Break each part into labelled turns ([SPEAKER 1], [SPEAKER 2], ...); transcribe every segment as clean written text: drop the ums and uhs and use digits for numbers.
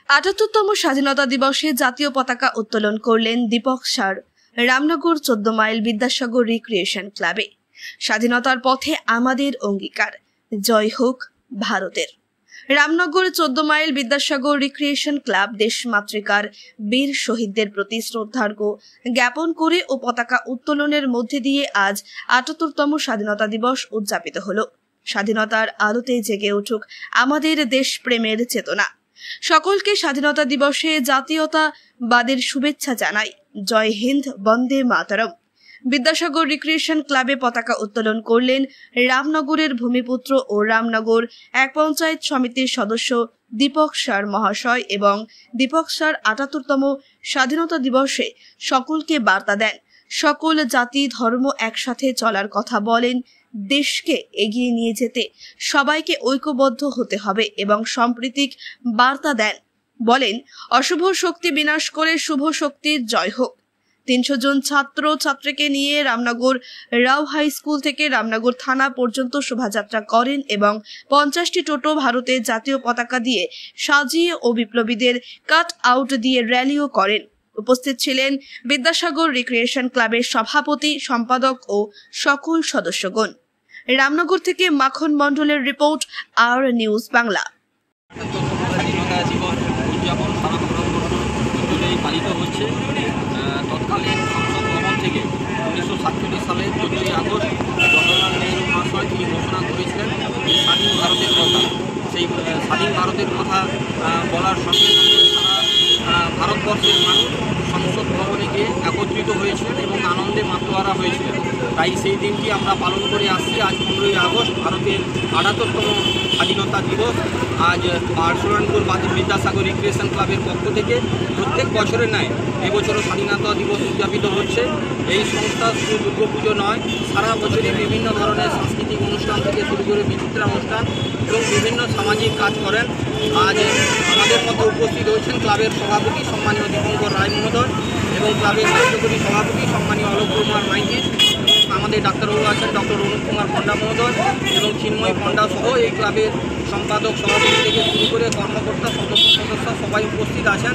[SPEAKER 1] ৭৮তম স্বাধীনতা দিবসে জাতীয় পতাকা উত্তোলন করলেন Dipak sir Ramnagar ১৪ mile Vidyasagar recreation ক্লাবে। স্বাধীনতার পথে আমাদের অঙ্গীকার, জয় হোক ভারতের। Ramnagar ১৪ mile Vidyasagar recreation club দেশমাতৃকার বীর শহীদদের প্রতি শ্রদ্ধার্ঘ্য জ্ঞাপন করে ও পতাকা উত্তোলনের মধ্যে দিয়ে আজ ৭৮তম স্বাধীনতা দিবস উদযাপিত হল। স্বাধীনতার আলোতে জেগে উঠুক আমাদের দেশপ্রেমের চেতনা। সকলকে স্বাধীনতা দিবসে জাতীয়তাবাদের শুভেচ্ছা জানাই। জয় হিন্দ, বন্দে মাতরম। বিদ্যাসাগর রিক্রিয়েশন ক্লাবে পতাকা উত্তোলন করলেন রামনগরের ভূমিপুত্র ও রামনগর এক পঞ্চায়েত সমিতির সদস্য দীপক সার মহাশয় এবং দীপক সার ৭৮তম স্বাধীনতা দিবসে সকলকে বার্তা দেন। সকল জাতি ধর্ম একসাথে চলার কথা বলেন। দেশকে এগিয়ে নিয়ে যেতে সবাইকে ঐক্যবদ্ধ হতে হবে এবং সাম্প্রতিক বার্তা দেন। বলেন, অশুভ শক্তি বিনাশ করে শুভ শক্তির জয় হোক। ৩০০ জন ছাত্র ছাত্রীকে নিয়ে রামনগর রাও হাই স্কুল থেকে রামনগর থানা পর্যন্ত শোভাযাত্রা করেন এবং ৫০টি টোটো ভারতের জাতীয় পতাকা দিয়ে সাজিয়ে ও বিপ্লবীদের কাট আউট দিয়ে র্যালিও করেন। উপস্থিত ছিলেন বিদ্যাসাগর রিক্রিয়েশন ক্লাবের সভাপতি, সম্পাদক ও সকল সদস্যগণ। রামনগর থেকে মাখন মণ্ডলের রিপোর্ট, আর নিউজ বাংলা।
[SPEAKER 2] স্বাধীনতা দিবস উদযাপন সারা ভারতবর্ষ জুড়েই পালিত হচ্ছে। তৎকালীন সংসদ ভবন থেকে ১৯৪৭ সালের ১৪ই আগস্ট জওহরলাল নেহরু মহাশয় তিনি ঘোষণা করেছিলেন স্বাধীন ভারতের কথা। সেই স্বাধীন ভারতের কথা বলার সঙ্গে সঙ্গে সারা ভারতবর্ষের মানুষ সংসদ ভবনে গিয়ে একত্রিত হয়েছিলেন এবং আনন্দে মাতোয়ারা হয়েছিলেন। তাই সেই দিনটি আমরা পালন করে আসছি। আজ ১৫ই আগস্ট ভারতের ৭৮তম স্বাধীনতা দিবস। আজ বারসুরানপুর বিদ্যাসাগর রিক্রিয়েশন ক্লাবের পক্ষ থেকে প্রত্যেক বছরের ন্যায় এবছরও স্বাধীনতা দিবস উদযাপিত হচ্ছে। এই সংস্থা শুধু দুর্গাপুজো নয়, সারা বছরই বিভিন্ন ধরনের সাংস্কৃতিক অনুষ্ঠান থেকে শুরু করে বিচিত্রা অনুষ্ঠান এবং বিভিন্ন সামাজিক কাজ করেন। আজ আমাদের মধ্যে উপস্থিত হয়েছেন ক্লাবের সভাপতি সম্মানীয় দীপঙ্কর রায় মহোদয় এবং ক্লাবের কার্যকরী সভাপতি সম্মানীয় অলোক কুমার মাইতি, আমাদের ডাক্তারবাবু আছেন ডক্টর অনুপ কুমার পণ্ডা মহোদয় এবং চিন্ময় পণ্ডা সহ এই ক্লাবের সম্পাদক সভাপতি থেকে শুরু করে কর্মকর্তা সদস্য সবাই উপস্থিত আছেন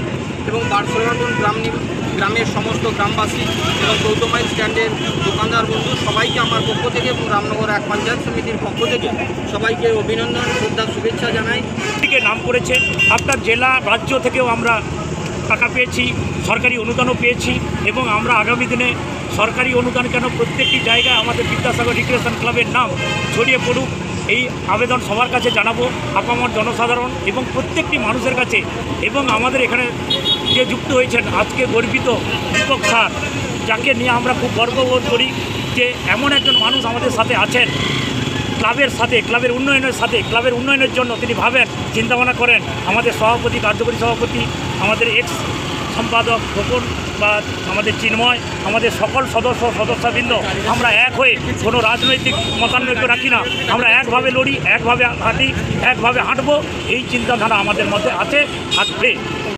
[SPEAKER 2] এবং বারসুরানপুর গ্রামের সমস্ত গ্রামবাসী এবং ১৪ মাইল স্ট্যান্ডের দোকানদার বন্ধু সবাইকে আমার পক্ষ থেকে এবং রামনগর এক পঞ্চায়েত সমিতির পক্ষ থেকে সবাইকে অভিনন্দন, শ্রদ্ধা, শুভেচ্ছা জানাই।
[SPEAKER 3] থেকে নাম করেছে, আপনার জেলা রাজ্য থেকেও আমরা টাকা পেয়েছি, সরকারি অনুদানও পেয়েছি এবং আমরা আগামী দিনে সরকারি অনুদান কেন প্রত্যেকটি জায়গায় আমাদের বিদ্যাসাগর রিক্রিয়েশন ক্লাবের নাম ছড়িয়ে পড়ুক, এই আবেদন সবার কাছে জানাবো, আপামর জনসাধারণ এবং প্রত্যেকটি মানুষের কাছে। এবং আমাদের এখানে যে যুক্ত হয়েছেন আজকে গর্বিত দীপক স্যার, যাকে নিয়ে আমরা খুব গর্ববোধ করি যে এমন একজন মানুষ আমাদের সাথে আছেন, ক্লাবের সাথে, ক্লাবের উন্নয়নের সাথে, ক্লাবের উন্নয়নের জন্য তিনি ভাবেন, চিন্তাভাবনা করেন। আমাদের সভাপতি, কার্যকরী সভাপতি, আমাদের এক্স সম্পাদক খোকন বা আমাদের চিন্ময়, আমাদের সকল সদস্যবৃন্দ আমরা এক হয়ে কোনো রাজনৈতিক মতানৈক্য রাখি না। আমরা একভাবে লড়ি, একভাবে হাঁটি, একভাবে হাঁটবো, এই চিন্তাধারা আমাদের মধ্যে আছে, থাকবে।